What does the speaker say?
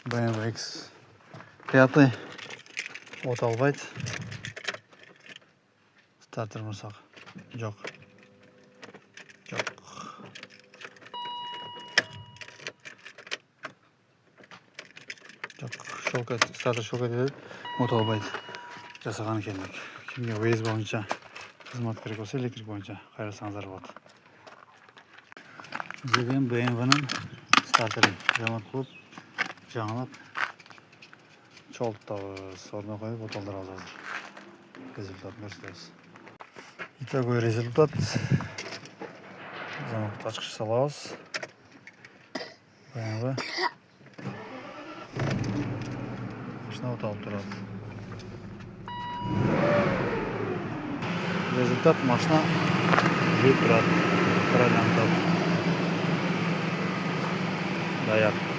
BMW X5 от албайды. Стартер мұрсақ. Жоқ. Стартер шока деді, от албайды. Жасаған келдік. Кімге уез бойынша қызмат керек болса, электрик бойынша қайрасаңыздар болады. Біздеген BMW-нің стартерін ремонт қылып, жаңалап, чолттабыз, орнына қойып, оталдар азыр. Результат көрсетеміз. Итогой результат. Замок açқыш салабыз. BMW машина оталып тұрады. Результат машина жүріп тұрады. Даяр.